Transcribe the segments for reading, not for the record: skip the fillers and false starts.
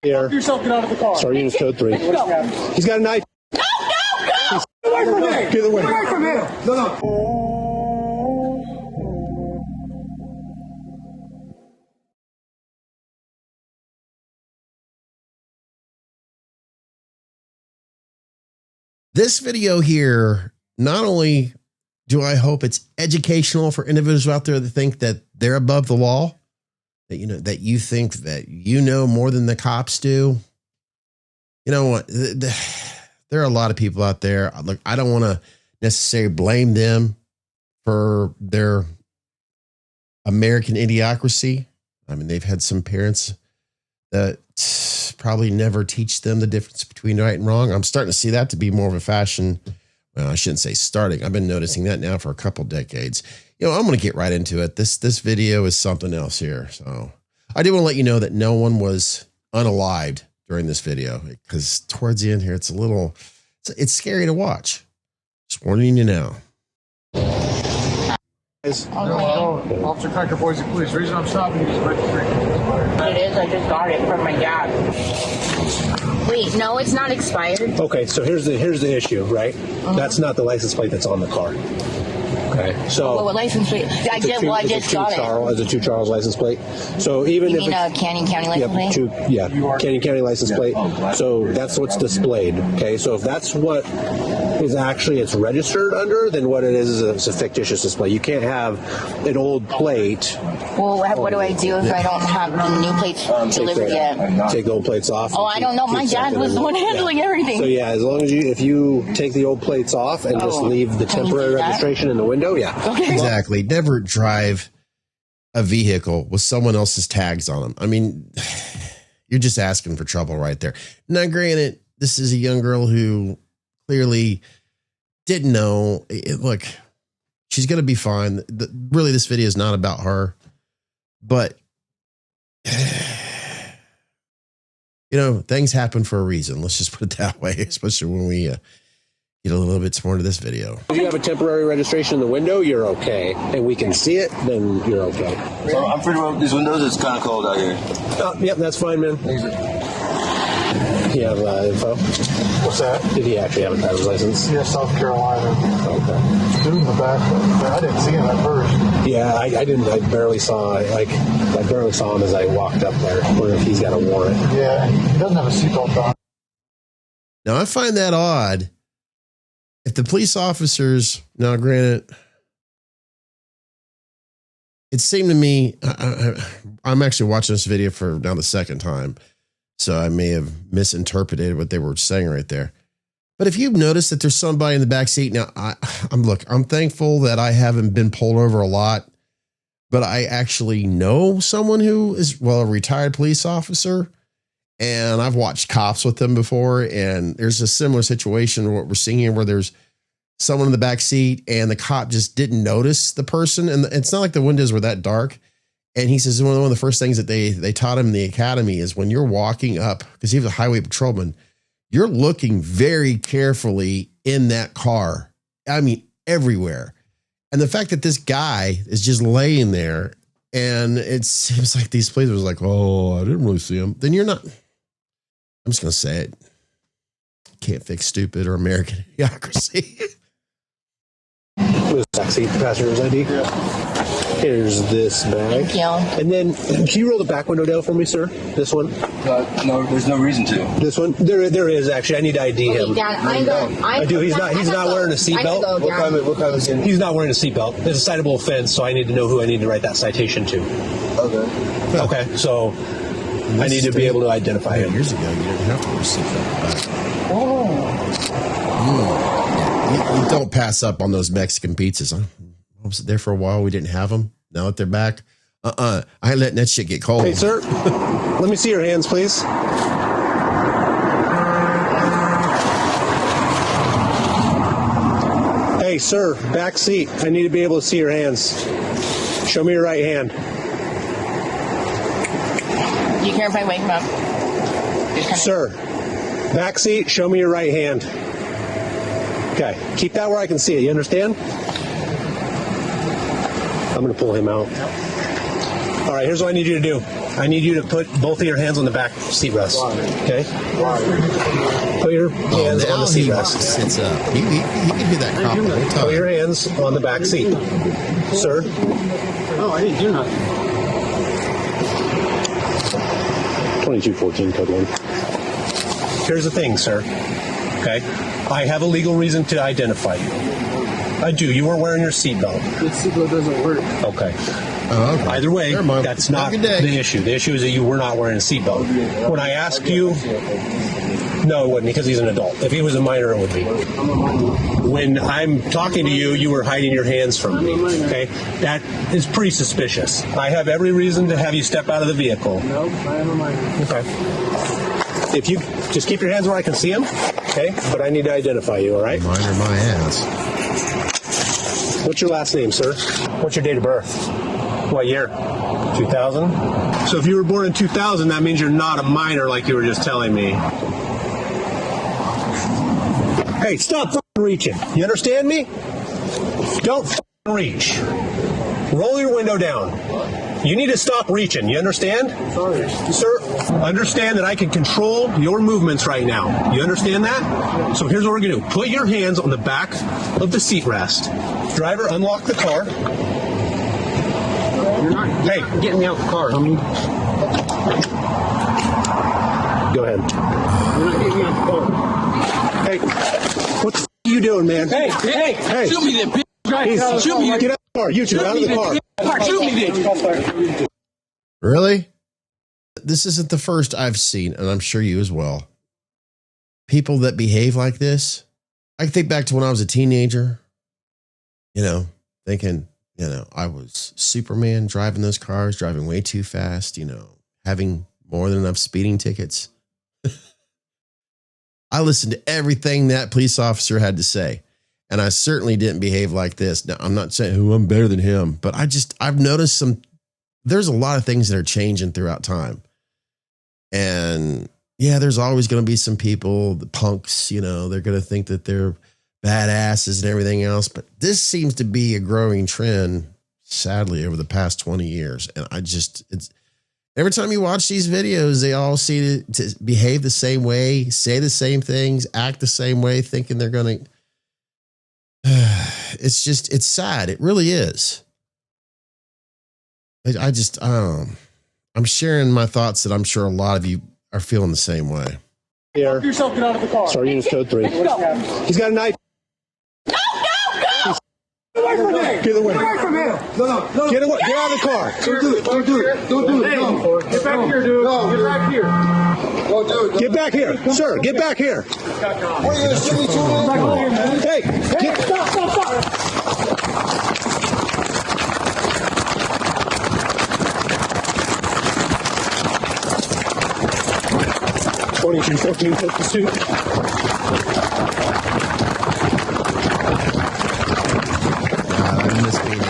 Here. Yourself, get out of the car. Sorry, unit code 3. He's got a knife. No! Get away from me! Get away. Get away from him! No. This video here, not only do I hope it's educational for individuals out there that think that they're above the law, that that you think that you know more than the cops do. You know what? There are a lot of people out there. Look, I don't want to necessarily blame them for their American idiocracy. I mean, they've had some parents that probably never teach them the difference between right and wrong. I'm starting to see that to be more of a fashion. Well, I shouldn't say starting. I've been noticing that now for a couple decades. I'm going to get right into it. This video is something else here. So I do want to let you know that no one was unalived during this video, because towards the end here, it's scary to watch. Just warning you now. Officer Cracker, Boise Police. The reason I'm stopping you is registration. It is. I just got it from my dad. Wait, no, it's not expired. Okay, so here's the issue, right? That's not the license plate that's on the car. Okay, so What license plate? I just got it. It's a 2 Charles license plate. So even You if mean a Canyon County license plate? Canyon County license plate. So that's what's displayed. Okay, so if that's what is actually it's registered under, then what it is it's a fictitious display. You can't have an old plate. Well, what do I do if I don't have the new plates delivered yet? Take the old plates off. Oh, I don't know. My dad was the one handling everything. So yeah, as long as if you take the old plates off and just leave the temporary registration in the window, Okay. Exactly. Never drive a vehicle with someone else's tags on them. I mean, you're just asking for trouble right there. Now, granted, this is a young girl who clearly didn't know. Look, she's going to be fine. Really, this video is not about her, but things happen for a reason. Let's just put it that way, especially when we get a little bit more into this video. If you have a temporary registration in the window, you're okay. And we can see it, then you're okay. So I'm pretty well, these windows, it's kind of cold out here. Yep, that's fine, man. You have info? What's that? Did he actually have a driver's license? Yeah, South Carolina. Okay. Dude in the back. I didn't see him at first. Yeah, I didn't. I barely saw I barely saw him as I walked up there. I wonder if he's got a warrant. Yeah, he doesn't have a seatbelt on. Now, I find that odd. If the police officers, now granted, it seemed to me, I'm actually watching this video for now the second time, so I may have misinterpreted what they were saying right there. But if you've noticed that there's somebody in the back seat, now I'm thankful that I haven't been pulled over a lot, but I actually know someone who is, a retired police officer. And I've watched cops with them before, and there's a similar situation to what we're seeing here, where there's someone in the back seat and the cop just didn't notice the person. And it's not like the windows were that dark. And he says one of the first things that they taught him in the academy is when you're walking up, because he was a highway patrolman, you're looking very carefully in that car. I mean, everywhere. And the fact that this guy is just laying there, and it seems like these police was like, oh, I didn't really see him. Then you're not. I'm just going to say it. Can't fix stupid or American idiocracy. With backseat passenger's ID. Yeah. Here's this bag. Thank you. And then, can you roll the back window down for me, sir? This one? No, there's no reason to. This one? There is actually. I need to ID him. Dad, I do. He's not wearing a seatbelt. What kind of He's not wearing a seatbelt. It's a citable offense, so I need to know who I need to write that citation to. Okay. Okay, so I need to be able to identify him. Years ago, you didn't have to wear a seatbelt. You don't pass up on those Mexican pizzas. I was there for a while. We didn't have them. Now that they're back, I ain't letting that shit get cold. Hey, sir, let me see your hands, please. Hey, sir, back seat. I need to be able to see your hands. Show me your right hand. You care if I wake him up? Sir, back seat, show me your right hand. Okay, keep that where I can see it. You understand? I'm going to pull him out. All right, here's what I need you to do. I need you to put both of your hands on the back seat rest. Okay? Put your hands on the seat rest. Sits up. He can do that crop the whole time. Put your hands on the back seat. Sir? Oh, I didn't do nothing. 2214 code 1. Here's the thing, sir. Okay? I have a legal reason to identify you. I do. You weren't wearing your seatbelt. This seatbelt doesn't work. Okay. Oh, okay. Either way, that's not the issue. The issue is that you were not wearing a seatbelt. When I asked you, no, it wouldn't, because he's an adult. If he was a minor, it would be. When I'm talking to you, you were hiding your hands from me. Okay, that is pretty suspicious. I have every reason to have you step out of the vehicle. Nope, I am a minor. Okay. If you just keep your hands where I can see them, okay. But I need to identify you. All right. Minor my ass. What's your last name, sir? What's your date of birth? What year? 2000? So if you were born in 2000, that means you're not a minor like you were just telling me. Hey, stop f***ing reaching. You understand me? Don't f***ing reach. Roll your window down. You need to stop reaching. You understand? Sorry. Sir, understand that I can control your movements right now. You understand that? So here's what we're going to do. Put your hands on the back of the seat rest. Driver, unlock the car. You're not getting me out the car, homie. Go ahead. You're not getting me out the car. Hey, what the f*** are you doing, man? Hey! Shoot me then, bitch! Shoot me! Get out of the car. You two, out of the car. Shoot me then! Really? This isn't the first I've seen, and I'm sure you as well. People that behave like this. I think back to when I was a teenager, thinking, I was Superman, driving those cars, driving way too fast, having more than enough speeding tickets. I listened to everything that police officer had to say, and I certainly didn't behave like this. Now, I'm not saying I'm better than him, but I've noticed there's a lot of things that are changing throughout time. And yeah, there's always going to be some people, the punks, they're going to think that they're badasses and everything else. But this seems to be a growing trend, sadly, over the past 20 years. And it's every time you watch these videos, they all seem to behave the same way, say the same things, act the same way, thinking they're going to. It's sad. It really is. I don't know. I'm sharing my thoughts that I'm sure a lot of you are feeling the same way. Here. Help yourself, get out of the car. Sorry, unit code 3. He's got a knife. No! Get away from me! Get away. Get away from him! No. Get away. Get out of the car. Don't do it. Don't do it. No. Get back here, dude. No. Get back here. Don't do it. Get back here. Sir, get back here. What are you going to shoot me to? Hey, Stop. 2214 took the suit. I miss being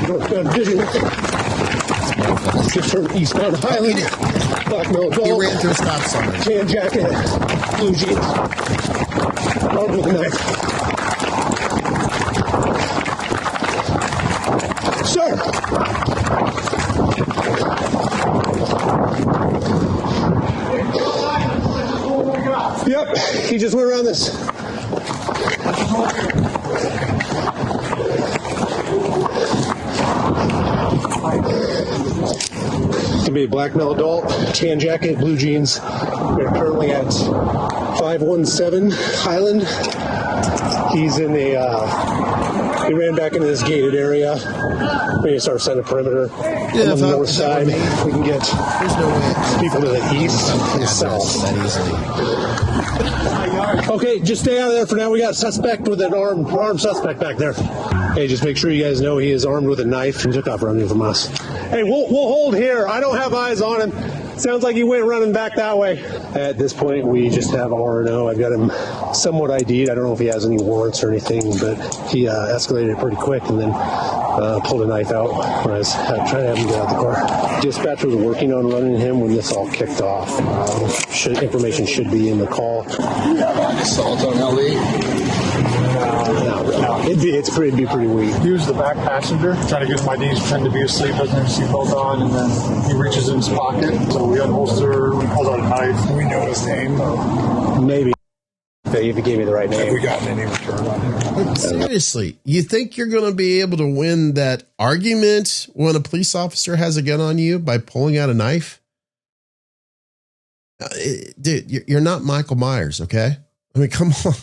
able to. Just from eastbound Highland. Black Mill He Gold. ran through a stop sign. Tan jacket. Blue jeans. Armed with a knife. Sir! Yep, he just went around this. To be a black male adult, tan jacket, blue jeans. We're currently at 517 Highland. He's in the, he ran back into this gated area. We need to start setting a perimeter on the north side. We can get people to the east and south. That easily. Okay, just stay out of there for now. We got a suspect with an armed suspect back there. Hey, just make sure you guys know he is armed with a knife and took off running from us. Hey, we'll hold here. I don't have eyes on him. Sounds like he went running back that way. At this point, we just have R&O. I've got him somewhat ID'd. I don't know if he has any warrants or anything, but he escalated it pretty quick and then pulled a knife out when I was trying to have him get out of the car. Dispatch was working on running him when this all kicked off. Information should be in the call. Assault on LE. No. It'd be pretty weak. He was the back passenger, trying to get him IDs, pretending to be asleep, doesn't have his seatbelt on, and then he reaches in his pocket. So we unholster, we pulled out a knife. We know his name. Maybe if he gave me the right Have we name. gotten any return on him? Seriously, you think you're going to be able to win that argument when a police officer has a gun on you by pulling out a knife? Dude, you're not Michael Myers, okay? I mean, come on.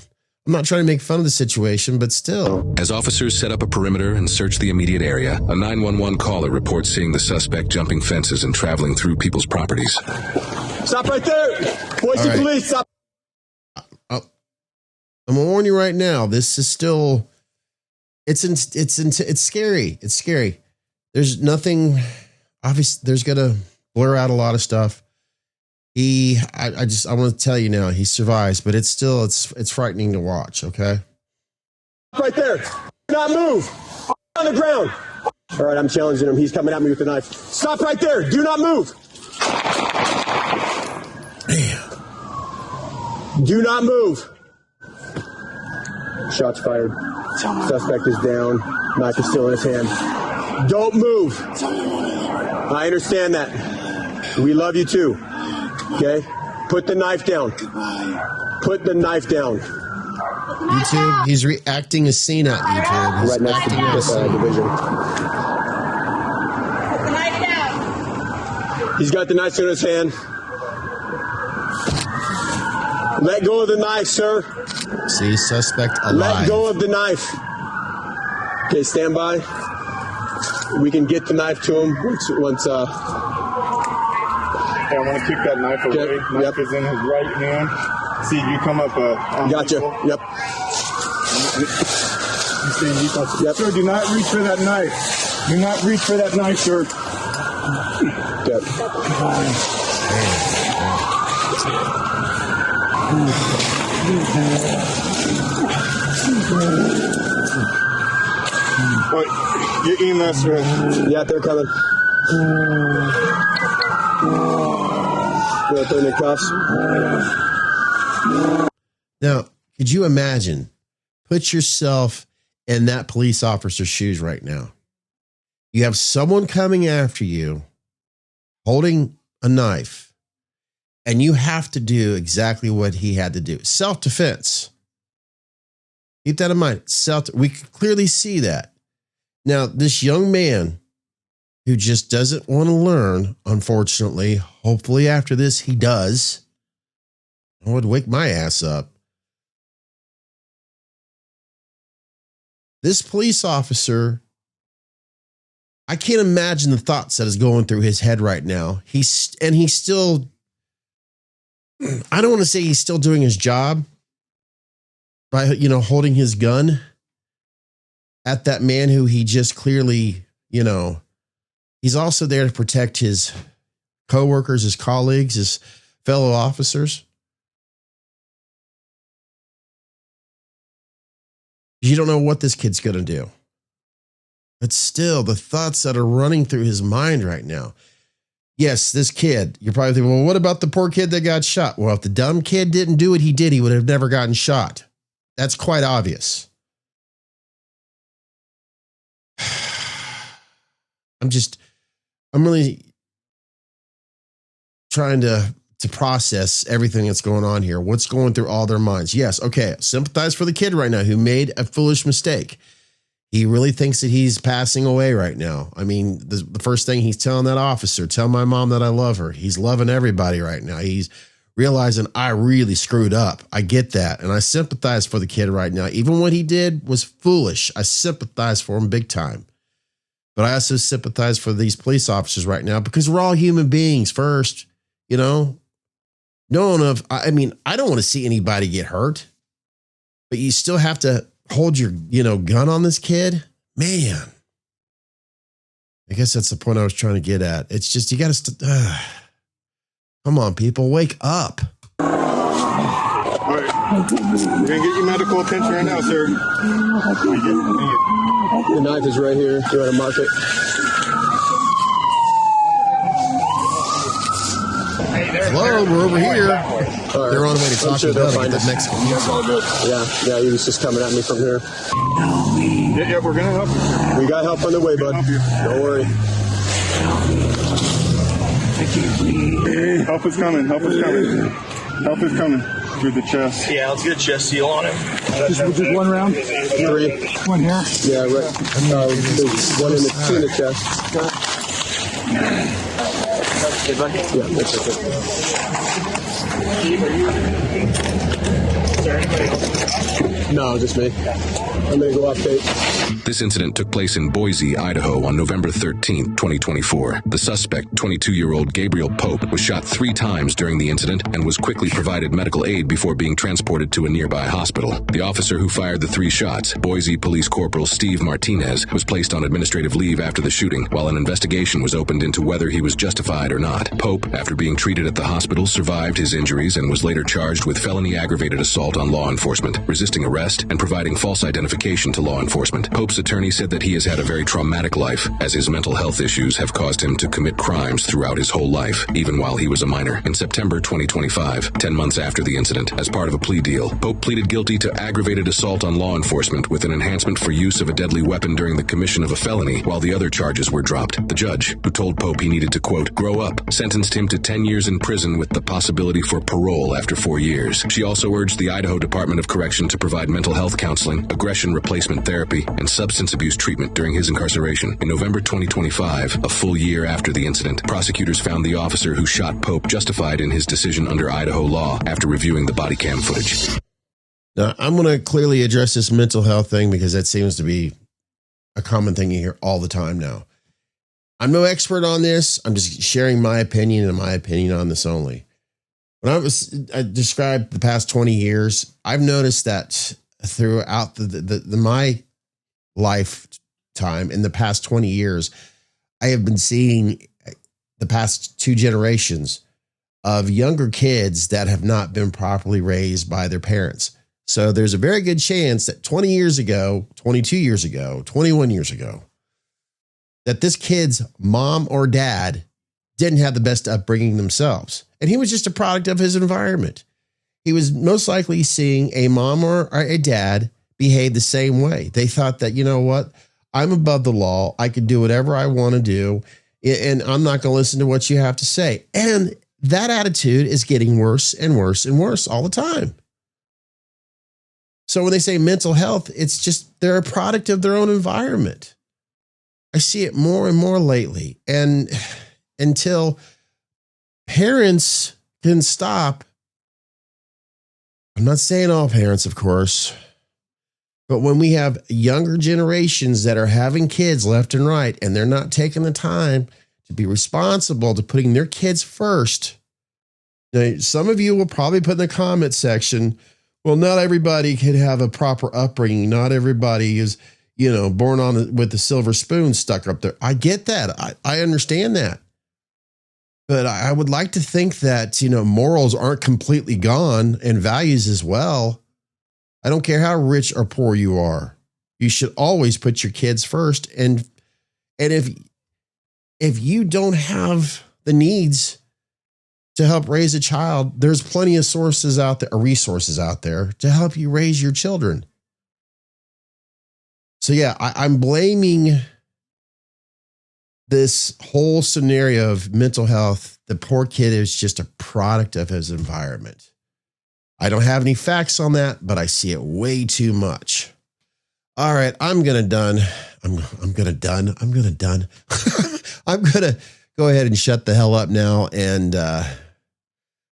I'm not trying to make fun of the situation, but still. As officers set up a perimeter and search the immediate area, a 911 caller reports seeing the suspect jumping fences and traveling through people's properties. Stop right there! Boise All right. police, stop! I'm going to warn you right now. This is still, it's scary. It's scary. There's nothing, obviously, there's going to blur out a lot of stuff. I want to tell you now, he survives, but it's still, it's frightening to watch. Okay. Right there. Do not move. On the ground. All right, I'm challenging him. He's coming at me with the knife. Stop right there. Do not move. Damn. Do not move. Shots fired. Suspect is down. Knife is still in his hand. Don't move. I understand that. We love you too. Okay? Put the knife down. Put the knife down. YouTube, he's reacting a scene at YouTube. He's Right next to acting out a the scene. division. Put the knife down. He's got the knife in his hand. Let go of the knife, sir. See, suspect alive. Let go of the knife. Okay, stand by. We can get the knife to him once I want to keep that knife away. Okay, Knife yep. is in his right hand. See, you come up. Gotcha. Yep. Yep. Sir, do not reach for that knife. Do not reach for that knife, sir. Yep. Wait, your EMS, right? Yeah, they're coming. They're in the cuffs. Now, could you imagine? Put yourself in that police officer's shoes right now. You have someone coming after you, holding a knife, and you have to do exactly what he had to do. Self-defense. Keep that in mind. We can clearly see that. Now, this young man who just doesn't want to learn, unfortunately, hopefully after this he does. I would wake my ass up. This police officer, I can't imagine the thoughts that is going through his head right now. He's still, I don't want to say he's still doing his job by, holding his gun at that man who he just clearly, he's also there to protect his coworkers, his colleagues, his fellow officers. You don't know what this kid's going to do. But still, the thoughts that are running through his mind right now. Yes, this kid, you're probably thinking, well, what about the poor kid that got shot? Well, if the dumb kid didn't do what he did, he would have never gotten shot. That's quite obvious. I'm really trying to process everything that's going on here. What's going through all their minds? Yes. Okay. Sympathize for the kid right now who made a foolish mistake. He really thinks that he's passing away right now. I mean, the first thing he's telling that officer, tell my mom that I love her. He's loving everybody right now. He's realizing I really screwed up. I get that. And I sympathize for the kid right now. Even what he did was foolish. I sympathize for him big time. But I also sympathize for these police officers right now because we're all human beings first, I don't want to see anybody get hurt, but you still have to hold your, gun on this kid. Man, I guess that's the point I was trying to get at. It's just, you got to, come on, people, wake up. All right. We're going to get you medical attention right now, sir. The knife is right here. You're at a market. Hello, we're over here. They're on the way to Taco Bell to get that Mexican pizza. Yeah, he was just coming at me from here. Yeah, we're gonna help you. We got help on the way, bud. Don't worry. Help is coming. Help is coming. Help is coming through the chest. Yeah, let's get a chest seal on him. Just one round. 3. One here. Yeah, right. There's one in the chest. Yeah, that's okay. No, just me. I'm gonna go update. This incident took place in Boise, Idaho on November 13, 2024. The suspect, 22-year-old Gabriel Pope, was shot 3 times during the incident and was quickly provided medical aid before being transported to a nearby hospital. The officer who fired the 3 shots, Boise Police Corporal Steve Martinez, was placed on administrative leave after the shooting, while an investigation was opened into whether he was justified or not. Pope, after being treated at the hospital, survived his injuries and was later charged with felony aggravated assault on law enforcement, resisting arrest, and providing false identification to law enforcement. Pope's attorney said that he has had a very traumatic life, as his mental health issues have caused him to commit crimes throughout his whole life, even while he was a minor. In September 2025, 10 months after the incident, as part of a plea deal, Pope pleaded guilty to aggravated assault on law enforcement with an enhancement for use of a deadly weapon during the commission of a felony, while the other charges were dropped. The judge, who told Pope he needed to, quote, grow up, sentenced him to 10 years in prison with the possibility for parole after 4 years. She also urged the Idaho Department of Correction to provide mental health counseling, aggression replacement therapy, and substance abuse treatment during his incarceration. In November 2025, a full year after the incident, prosecutors found the officer who shot Pope justified in his decision under Idaho law after reviewing the Bodycam footage. Now, I'm going to clearly address this mental health thing because that seems to be a common thing you hear all the time now. I'm no expert on this. I'm just sharing my opinion and my opinion on this only. When I described the past 20 years, I've noticed that throughout my lifetime in the past 20 years, I have been seeing the past 2 generations of younger kids that have not been properly raised by their parents. So there's a very good chance that 20 years ago, 22 years ago, 21 years ago, that this kid's mom or dad didn't have the best upbringing themselves. And he was just a product of his environment. He was most likely seeing a mom or a dad behave the same way. They thought that, you know what, I'm above the law. I can do whatever I want to do. And I'm not going to listen to what you have to say. And that attitude is getting worse and worse and worse all the time. So when they say mental health, it's just they're a product of their own environment. I see it more and more lately. And until parents can stop, I'm not saying all parents, of course, but when we have younger generations that are having kids left and right, and they're not taking the time to be responsible to putting their kids first. Now, some of you will probably put in the comment section, well, not everybody can have a proper upbringing. Not everybody is, born on with the silver spoon stuck up there. I get that. I understand that. But I would like to think that, morals aren't completely gone and values as well. I don't care how rich or poor you are. You should always put your kids first. And if you don't have the needs to help raise a child, there's plenty of sources out there, or resources out there to help you raise your children. So yeah, I'm blaming this whole scenario of mental health. The poor kid is just a product of his environment. I don't have any facts on that, but I see it way too much. All right, I'm going to go ahead and shut the hell up now and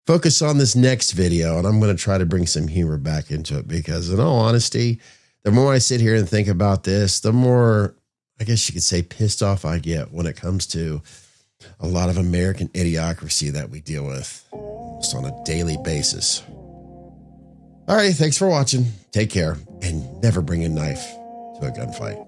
focus on this next video. And I'm going to try to bring some humor back into it because, in all honesty, the more I sit here and think about this, the more, I guess you could say, pissed off I get when it comes to a lot of American idiocracy that we deal with just on a daily basis. All right, thanks for watching. Take care, and never bring a knife to a gunfight.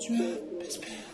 Drop his pants.